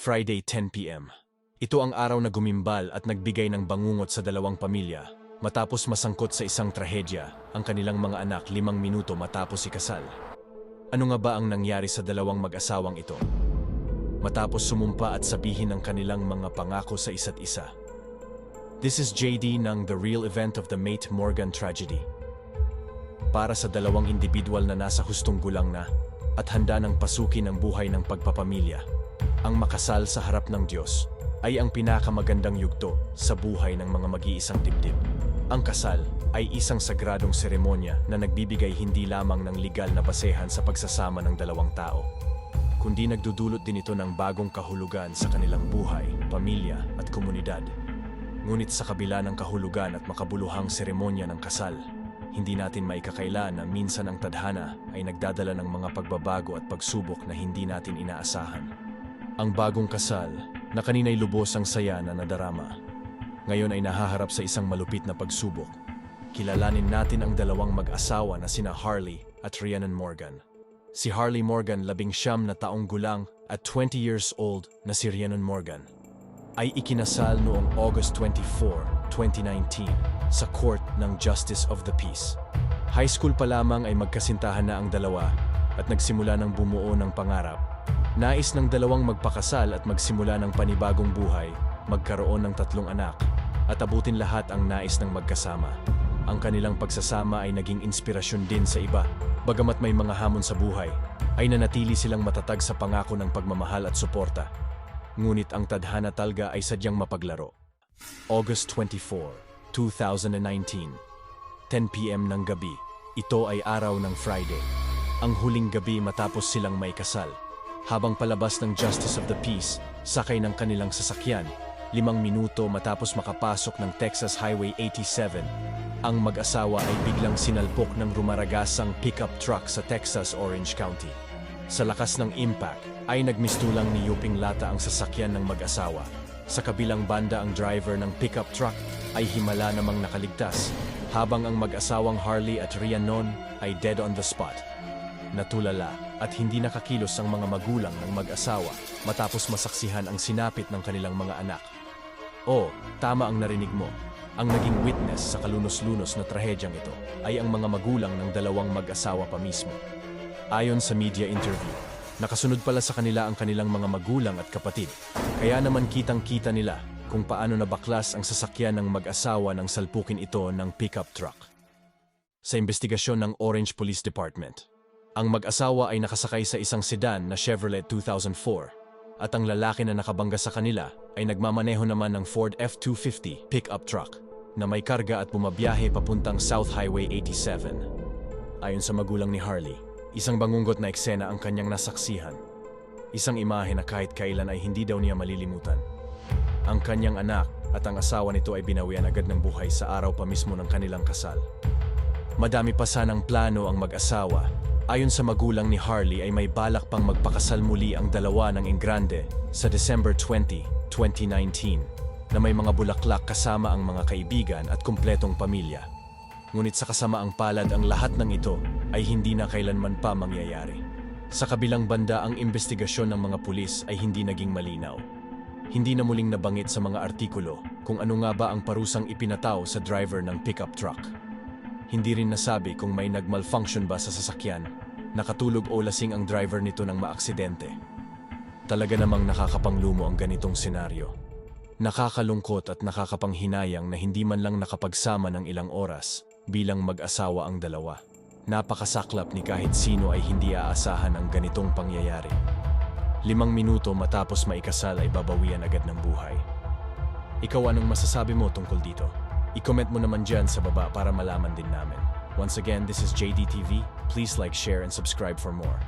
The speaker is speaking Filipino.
Friday 10 p.m. Ito ang araw na gumimbal at nagbigay ng bangungot sa dalawang pamilya matapos masangkot sa isang trahedya ang kanilang mga anak 5 minuto matapos ikasal. Ano nga ba ang nangyari sa dalawang mag-asawang ito? Matapos sumumpa at sabihin ang kanilang mga pangako sa isa't isa. This is JD ng The Real Event of the Mate Morgan Tragedy. Para sa dalawang individual na nasa hustong gulang na at handa ng pasukin ang buhay ng pagpapamilya, ang makasal sa harap ng Diyos ay ang pinakamagandang yugto sa buhay ng mga mag-iisang dibdib. Ang kasal ay isang sagradong seremonya na nagbibigay hindi lamang ng legal na basehan sa pagsasama ng dalawang tao, kundi nagdudulot din ito ng bagong kahulugan sa kanilang buhay, pamilya at komunidad. Ngunit sa kabila ng kahulugan at makabuluhang seremonya ng kasal, hindi natin maikakaila na minsan ang tadhana ay nagdadala ng mga pagbabago at pagsubok na hindi natin inaasahan. Ang bagong kasal, na kanina'y lubos ang saya na nadarama, ngayon ay nahaharap sa isang malupit na pagsubok. Kilalanin natin ang dalawang mag-asawa na sina Harley at Rhiannon Morgan. Si Harley Morgan, 19 na taong gulang, at 20 years old na si Rhiannon Morgan, ay ikinasal noong August 24, 2019 sa Court ng Justice of the Peace. High school pa lamang ay magkasintahan na ang dalawa at nagsimula ng bumuo ng pangarap. Nais ng dalawang magpakasal at magsimula ng panibagong buhay, magkaroon ng 3 anak, at abutin lahat ang nais ng magkasama. Ang kanilang pagsasama ay naging inspirasyon din sa iba. Bagamat may mga hamon sa buhay, ay nanatili silang matatag sa pangako ng pagmamahal at suporta. Ngunit ang tadhana talaga ay sadyang mapaglaro. August 24, 2019, 10 p.m. ng gabi. Ito ay araw ng Friday. Ang huling gabi matapos silang may kasal. Habang palabas ng Justice of the Peace, sakay ng kanilang sasakyan, 5 minuto matapos makapasok ng Texas Highway 87, ang mag-asawa ay biglang sinalpok ng rumaragasang pickup truck sa Texas Orange County. Sa lakas ng impact, ay nagmistulang niyuping lata ang sasakyan ng mag-asawa. Sa kabilang banda, ang driver ng pickup truck ay himala namang nakaligtas, habang ang mag-asawang Harley at Rhiannon ay dead on the spot. Natulala at hindi nakakilos ang mga magulang ng mag-asawa matapos masaksihan ang sinapit ng kanilang mga anak. O, tama ang narinig mo. Ang naging witness sa kalunos-lunos na trahedyang ito ay ang mga magulang ng dalawang mag-asawa pa mismo. Ayon sa media interview, nakasunod pala sa kanila ang kanilang mga magulang at kapatid, kaya naman kitang-kita nila kung paano nabaklas ang sasakyan ng mag-asawa nang salpukin ito ng pickup truck. Sa investigasyon ng Orange Police Department, ang mag-asawa ay nakasakay sa isang sedan na Chevrolet 2004 at ang lalaki na nakabangga sa kanila ay nagmamaneho naman ng Ford F-250 pickup truck na may karga at bumabiyahe papuntang South Highway 87. Ayon sa magulang ni Harley, isang bangungot na eksena ang kanyang nasaksihan. Isang imahe na kahit kailan ay hindi daw niya malilimutan. Ang kanyang anak at ang asawa nito ay binawian agad ng buhay sa araw pa mismo ng kanilang kasal. Madami pa sanang plano ang mag-asawa. Ayon sa magulang ni Harley ay may balak pang magpakasal muli ang dalawa ng Engrande sa December 20, 2019 na may mga bulaklak kasama ang mga kaibigan at kumpletong pamilya. Ngunit sa kasamaang palad ang lahat ng ito ay hindi na kailanman pa mangyayari. Sa kabilang banda, ang investigasyon ng mga pulis ay hindi naging malinaw. Hindi na muling nabanggit sa mga artikulo kung ano nga ba ang parusang ipinataw sa driver ng pickup truck. Hindi rin nasabi kung may nag-malfunction ba sa sasakyan, nakatulog o lasing ang driver nito nang maaksidente. Talaga namang nakakapanglumo ang ganitong senaryo. Nakakalungkot at nakakapanghinayang na hindi man lang nakapagsama ng ilang oras bilang mag-asawa ang dalawa. Napakasaklap ni kahit sino ay hindi aasahan ang ganitong pangyayari. 5 minuto matapos maikasal ay babawian agad ng buhay. Ikaw, anong masasabi mo tungkol dito? I-comment mo naman dyan sa baba para malaman din namin. Once again, this is JD TV. Please like, share, and subscribe for more.